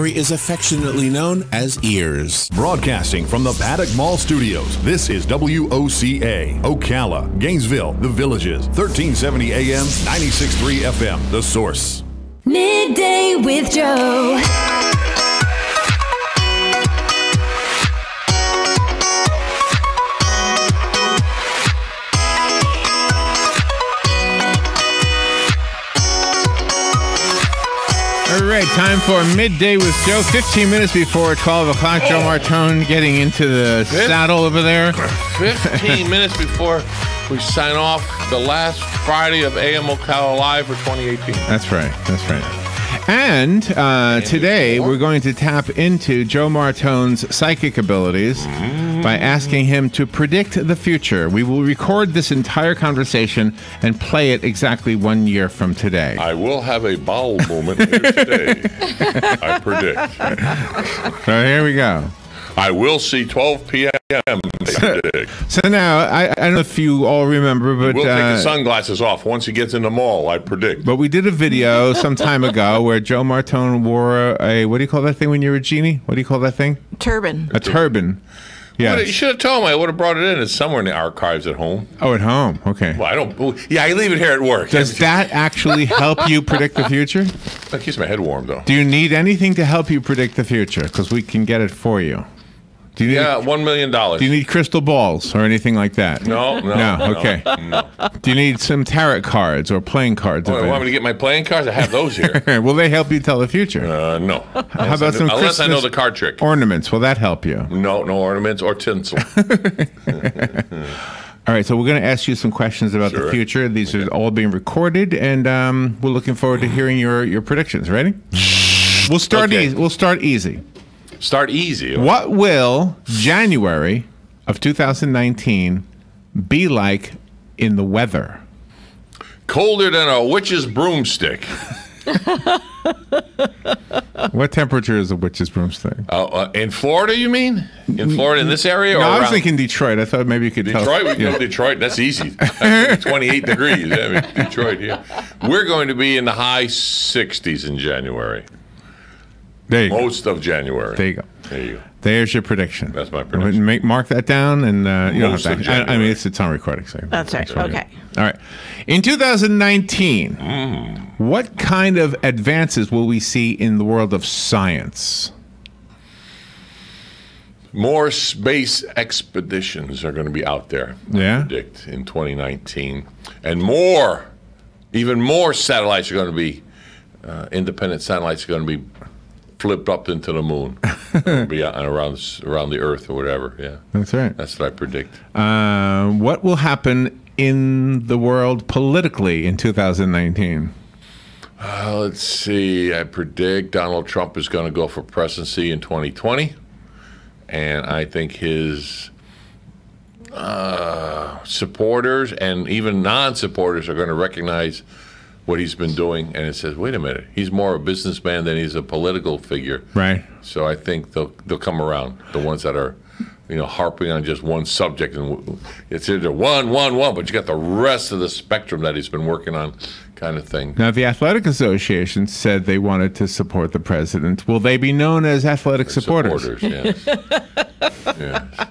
is affectionately known as ears. Broadcasting from the Paddock Mall Studios, this is WOCA, Ocala, Gainesville, The Villages, 1370 AM, 96.3 FM, The Source. Midday with Joe. All right, time for Midday with Joe. 15 minutes before 12 o'clock. Joe Martone getting into the saddle over there. 15 minutes before we sign off the last Friday of AM Ocala Live for 2018. That's right. That's right. And today we're going to tap into Joe Martone's psychic abilities by asking him to predict the future. We will record this entire conversation and play it exactly 1 year from today. I will have a bowel moment here today. I predict. So here we go. I will see 12 p.m. So now, I don't know if you all remember, but we'll take the sunglasses off once he gets in the mall, I predict. But we did a video some time ago where Joe Martone wore a, what do you call that thing when you're a genie? What do you call that thing? Turban. A turban. Yeah. You should have told me. I would have brought it in. It's somewhere in the archives at home. Oh, at home. Okay. Well, I don't. Yeah, I leave it here at work. Does that actually help you predict the future? That keeps my head warm, though. Do you need anything to help you predict the future? Because we can get it for you. Do you need $1 million. Do you need crystal balls or anything like that? No. Okay. No. Do you need some tarot cards or playing cards? Oh, you want me to get my playing cards? I have those here. Will they help you tell the future? No. How about some unless I know the card trick. Ornaments? Will that help you? No ornaments or tinsel. All right, so we're going to ask you some questions about the future. These are all being recorded, and we're looking forward to hearing your predictions. Ready? We'll start easy. We'll start easy. Start easy. What will January of 2019 be like in the weather? Colder than a witch's broomstick. What temperature is a witch's broomstick? In Florida, you mean? In Florida, in this area? No, or I was thinking Detroit. I thought maybe you could tell. Detroit? We can go to Detroit. That's easy. That's 28 degrees. I mean, Detroit, yeah. We're going to be in the high 60s in January. There you Most of January. There you go. There you go. There's your prediction. That's my prediction. Mark that down, and you don't have Most of to. January. I mean, it's on recording. So That's right. Okay. All right. In 2019, what kind of advances will we see in the world of science? More space expeditions are going to be out there. Yeah? I predict in 2019, and even more satellites are going to be independent satellites are going to be flipped up into the moon, be around the Earth or whatever. Yeah, that's right. That's what I predict. What will happen in the world politically in 2019? Let's see. I predict Donald Trump is going to go for presidency in 2020, and I think his supporters and even non-supporters are going to recognize what he's been doing, and it says, wait a minute, he's more a businessman than he's a political figure. Right. So I think they'll come around, the ones that are, harping on just one subject, and it's either one, but you got the rest of the spectrum that he's been working on, kind of thing. Now, the Athletic Association said they wanted to support the president. Will they be known as athletic supporters? Yes. Yes.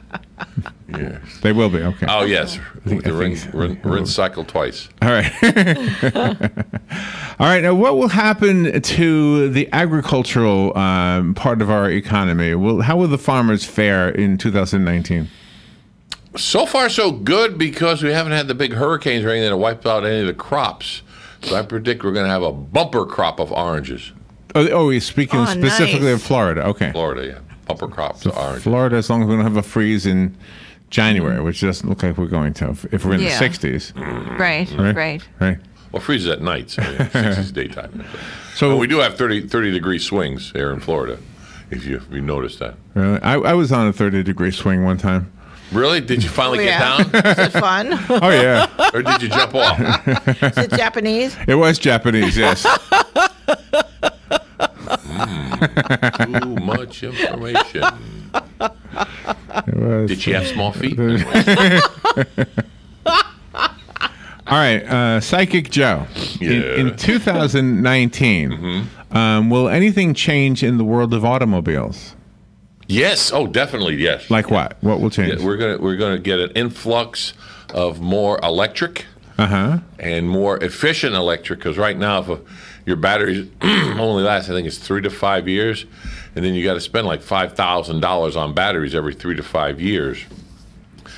Yes. They will be, okay. Oh, yes. Rinse cycle twice. All right. All right. Now, what will happen to the agricultural part of our economy? How will the farmers fare in 2019? So far, so good, because we haven't had the big hurricanes or anything that wiped out any of the crops. So I predict we're going to have a bumper crop of oranges. Oh, you're speaking specifically of Florida. Okay. Florida, yeah. Bumper crops of oranges. Florida, as long as we don't have a freeze in January, which doesn't look like we're going to, if we're in the 60s. Right. Well, freezes at night, so 60s daytime. So we do have 30-degree swings here in Florida, if you noticed that. Really? I was on a 30-degree swing one time. Really? Did you finally get down? Is it fun? Oh, yeah. Or did you jump off? Is it Japanese? It was Japanese, yes. Too much information. Did she have small feet? All right, Psychic Joe. Yeah. In 2019, Will anything change in the world of automobiles? Yes. Oh, definitely. Yes. Like what? What will change? Yeah, we're gonna get an influx of more electric and more efficient electric. Because right now, if your batteries only last, I think it's 3 to 5 years, and then you got to spend like $5,000 on batteries every 3 to 5 years.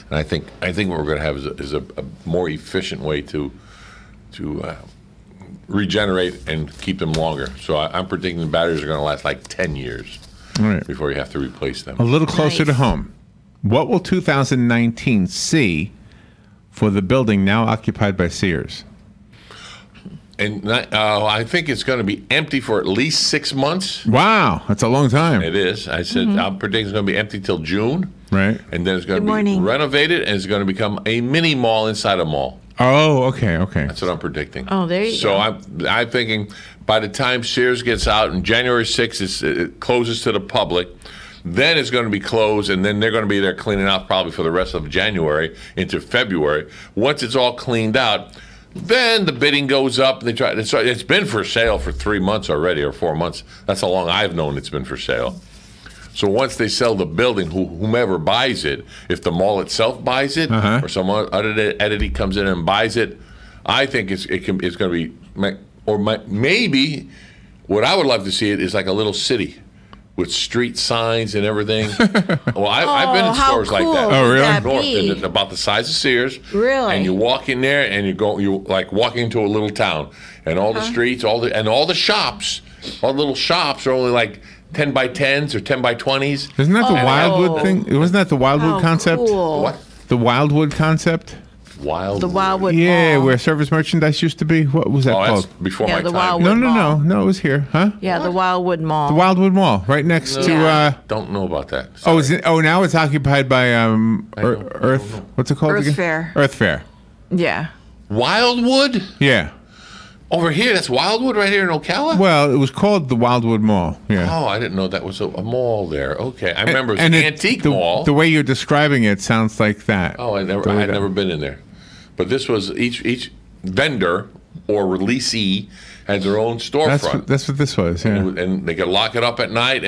And I think what we're going to have is a more efficient way to regenerate and keep them longer. So I'm predicting the batteries are going to last like 10 years before you have to replace them. A little closer to home. What will 2019 see for the building now occupied by Sears? And I think it's going to be empty for at least 6 months. Wow, that's a long time. It is. I said I'm predicting it's going to be empty till June. Right. And then it's going to be renovated, and it's going to become a mini mall inside a mall. Oh, okay. That's what I'm predicting. Oh, there you go. So I'm thinking by the time Sears gets out and January 6th it closes to the public, then it's going to be closed, and then they're going to be there cleaning out probably for the rest of January into February. Once it's all cleaned out, then the bidding goes up. It's been for sale for 3 months already, or 4 months. That's how long I've known it's been for sale. So once they sell the building, whomever buys it, if the mall itself buys it, or some other entity comes in and buys it, I think it's going to be, maybe what I would love to see it is like a little city with street signs and everything. Well, I've been in stores like that. Oh, really? North, and about the size of Sears. Really? And you walk in there, and you like walking into a little town, and all the streets, all the shops, all the little shops are only like 10 by 10s or 10 by 20s. Isn't that the Wildwood thing? Wasn't that the Wildwood concept? Cool. What? The Wildwood concept? The Wildwood Yeah, Mall. where Service Merchandise used to be. What was that called? That's before Yeah, my the time. Wildwood No, it was here, huh? Yeah, the Wildwood Mall. The Wildwood Mall, right next to. Don't know about that. Oh, is it? Oh, now it's occupied by Earth. What's it called Earth again? Fair. Earth Fair. Yeah. Wildwood? Yeah. Over here, that's Wildwood right here in Ocala? Well, it was called the Wildwood Mall. Yeah. Oh, I didn't know that was a mall there. Okay, I remember it was an antique mall. The way you're describing it sounds like that. Oh, I had never been in there. But this was each vendor or releasee had their own storefront. That's what this was. Yeah. And they could lock it up at night,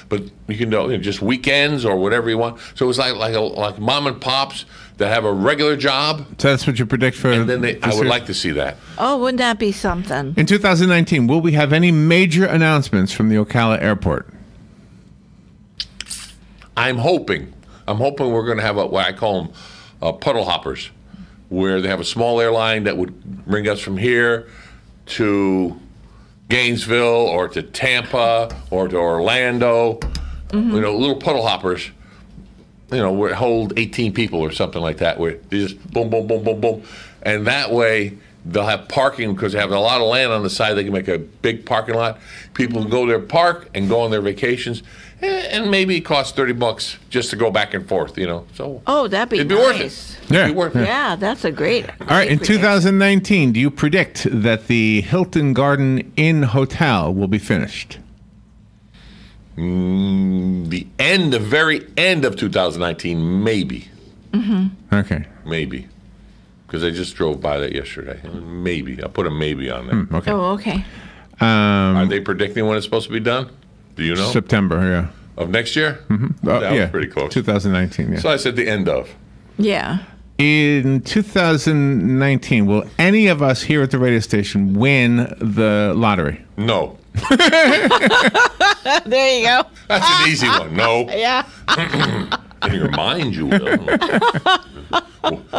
but you can do just weekends or whatever you want. So it was like mom and pops that have a regular job. So that's what you predict for. And then I would like to see that. Oh, wouldn't that be something? In 2019, will we have any major announcements from the Ocala Airport? I'm hoping we're going to have what I call them puddle hoppers, where they have a small airline that would bring us from here to Gainesville or to Tampa or to Orlando. Little puddle hoppers. Where hold 18 people or something like that, where they just boom, boom, boom, boom, boom. And that way, they'll have parking because they have a lot of land on the side. They can make a big parking lot. People can go there, park, and go on their vacations. And maybe it costs $30 just to go back and forth, So that'd be it'd be nice. worth it. Yeah. It'd be worth it. Yeah, that's a great. All right, in 2019, do you predict that the Hilton Garden Inn Hotel will be finished? The very end of 2019, maybe. Okay. Maybe. Because I just drove by that yesterday. Maybe. I'll put a maybe on there. Okay. Oh, okay. Are they predicting when it's supposed to be done? Do you know? September, yeah. Of next year? That was pretty close. 2019, yeah. So I said the end of. Yeah. In 2019, will any of us here at the radio station win the lottery? No. There you go. That's an easy one. No. Yeah. In your mind, you will.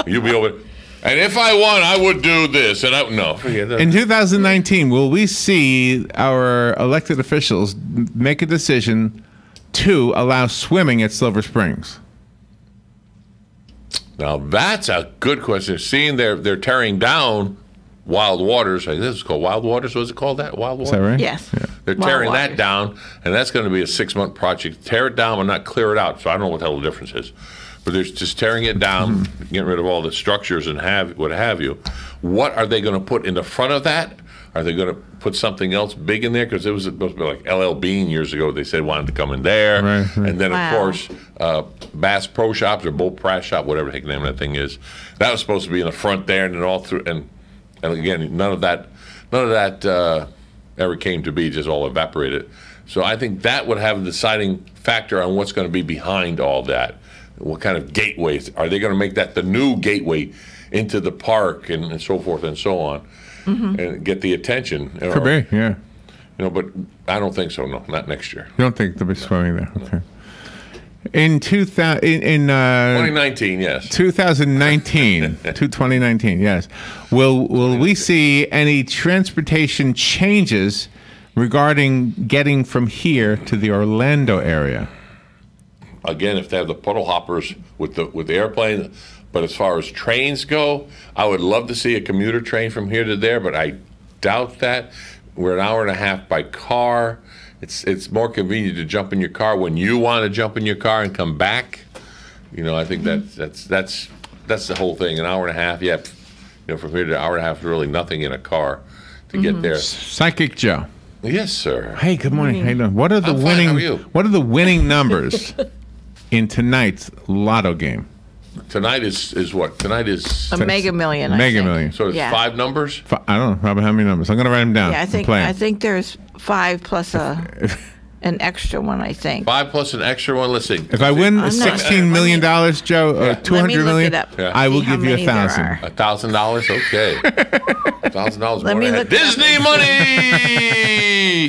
You'll be over. And if I won, I would do this. And no, forget that. In 2019, will we see our elected officials make a decision to allow swimming at Silver Springs? Now that's a good question. Seeing they're tearing down Wild Waters. This is called Wild Waters. Was it called that? Wild Waters? Is that right? Yes. Yeah. They're Wild tearing that Waters. down, and that's going to be a 6-month project. Tear it down, but not clear it out. So I don't know what the hell the difference is. But they're just tearing it down, getting rid of all the structures and what have you. What are they going to put in the front of that? Are they going to put something else big in there? Because it was supposed to be like LL Bean years ago. They said wanted to come in there. Right. And then, Wow. of course, Bass Pro Shops or Bull Pratt Shop, whatever the heck the name of that thing is. That was supposed to be in the front there and then all through. And again, none of that ever came to be, just all evaporated. So I think that would have a deciding factor on what's going to be behind all that. What kind of gateways? Are they going to make that the new gateway into the park and so forth and so on, and get the attention? Could be, yeah. But I don't think so. No, not next year. You don't think they'll be swimming there? Okay. In 2019, yes. 2019, yes. Will we see any transportation changes regarding getting from here to the Orlando area? Again, if they have the puddle hoppers with the airplane, but as far as trains go, I would love to see a commuter train from here to there, but I doubt that. We're an hour and a half by car. It's more convenient to jump in your car when you want to jump in your car and come back. I think that's the whole thing. An hour and a half, yeah. From here to an hour and a half is really nothing in a car to get there. Psychic Joe. Yes, sir. Hey, good morning. How you doing? What are the I'm winning? fine. How are you? What are the winning numbers in tonight's Lotto game? Tonight is what? Tonight is A Mega Million. Mega Million. so it's Yeah. 5 numbers. I don't know probably how many numbers. I'm going to write them down. Yeah, and play 'em. I think there's 5 plus an extra one. I think. 5 plus an extra one. Let's see. If I win I'm not- $16 million, Joe, or Let me $200 look million, it up. Yeah. I will See how give you many there $1,000. are. $1,000. Okay. $1,000 Let more me than look it up. Disney money.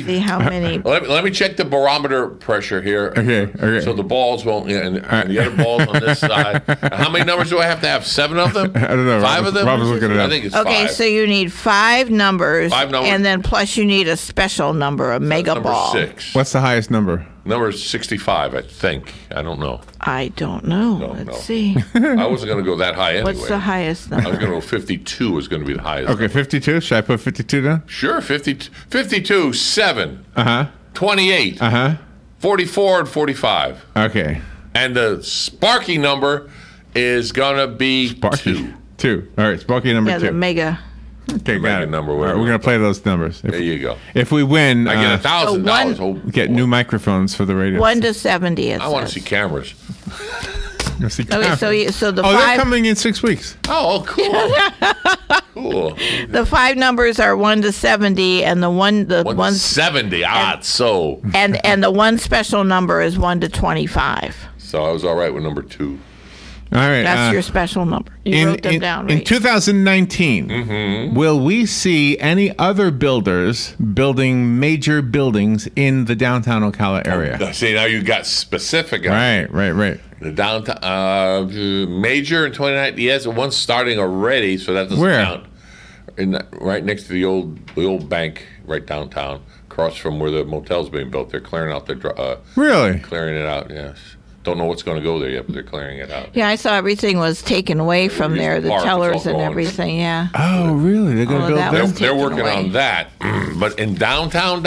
See how many. Let me check the barometer pressure here. Okay. So the balls won't, and the other balls on this side. How many numbers do I have to have? 7 of them? I don't know. 5 of them? Robert's looking it I up. think it's Okay, 5. so you need 5 numbers. 5 numbers. And then plus you need a special number, a mega Number ball. 6. What's the highest number? Number 65, I think. I don't know. I don't know. No. Let's see. I wasn't going to go that high anyway. What's the highest I was number? going to go 52 was going to be the highest. Okay, 52. Should I put 52 down? Sure, 52, 7, Uh-huh. 28, Uh-huh. 44, and 45. Okay. And the Sparky number is going to be Sparky. 2. 2. All right, Sparky number Yeah, 2. the mega. Okay, got mega it. number, All right, whatever. we're going to play those numbers. There you go. If we win, I get $1,000. one- get new microphones for the radio. 1 to 70. It I want to says. see cameras. See Okay, so the oh, they're 5 coming in 6 weeks. Oh, cool. Cool. the 5 numbers are 1 to 70, and the ones 170. So and the one special number is 1 to 25. I was all right with number 2. All right. That's your special number. You wrote them down, right? In 2019, will we see any other builders building major buildings in the downtown Ocala area? See, now you got specific. on Right. The downtown major in 2019. Yes, one's starting already, so that doesn't Where? count. Right next to the old bank, right downtown, across from where the motel's being built. They're clearing out Really? clearing it out. Yes, don't know what's going to go there yet, but they're clearing it out. Yeah, I saw everything was taken away from there, the Park, it's all tellers and gone. everything. Yeah. Oh, really? They're going All to of build that there? was They're taken working away. on that, but in downtown.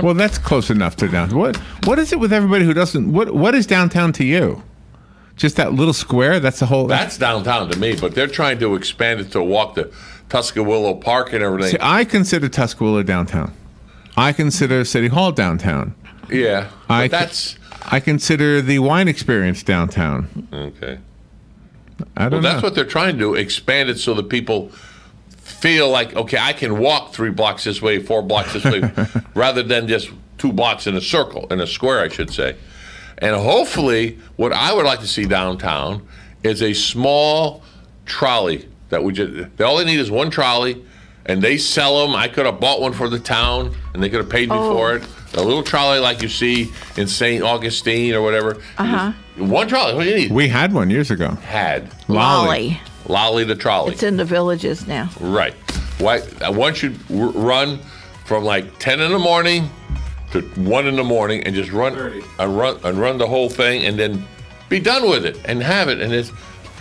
Well, that's close enough to downtown. What is it with everybody who doesn't? What is downtown to you? Just that little square? That's the whole. That's downtown to me, but they're trying to expand it to walk to Tuscaloosa Park and everything. See, I consider Tuscaloosa downtown. I consider City Hall downtown. Yeah, I but that's I consider the wine experience downtown. okay. I don't That's know. what they're trying to do, expand it so that people feel like, okay, I can walk 3 blocks this way, 4 blocks this way, rather than just 2 blocks in a circle, in a square, I should say. And hopefully, what I would like to see downtown is a small trolley that we just, all they need is one trolley, and they sell them. I could have bought one for the town, and they could have paid me for it. A little trolley like you see in St. Augustine or whatever. One trolley, what do you need? We had one years ago. Had. Lolly. Lolly the trolley. It's in the villages now. Right. One should run from like 10 in the morning to 1 in the morning and just run the whole thing and then be done with it and have it. And it's,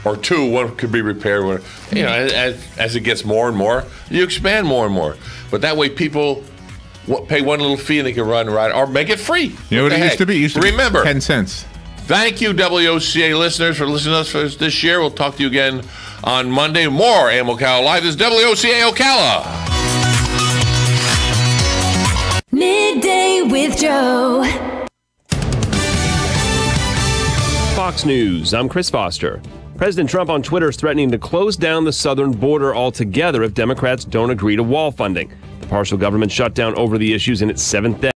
or 2, one could be repaired. You know, as it gets more and more, you expand more and more. But that way people pay one little fee and they can run and ride, or make it free. You know what it used to be? It used to Remember, be 10 cents. thank you, WOCA listeners, for listening to us for this year. We'll talk to you again on Monday. More AM Ocala Live. This is WOCA Ocala. Midday with Joe. Fox News, I'm Chris Foster. President Trump on Twitter is threatening to close down the southern border altogether if Democrats don't agree to wall funding. The partial government shutdown over the issues in its seventh day.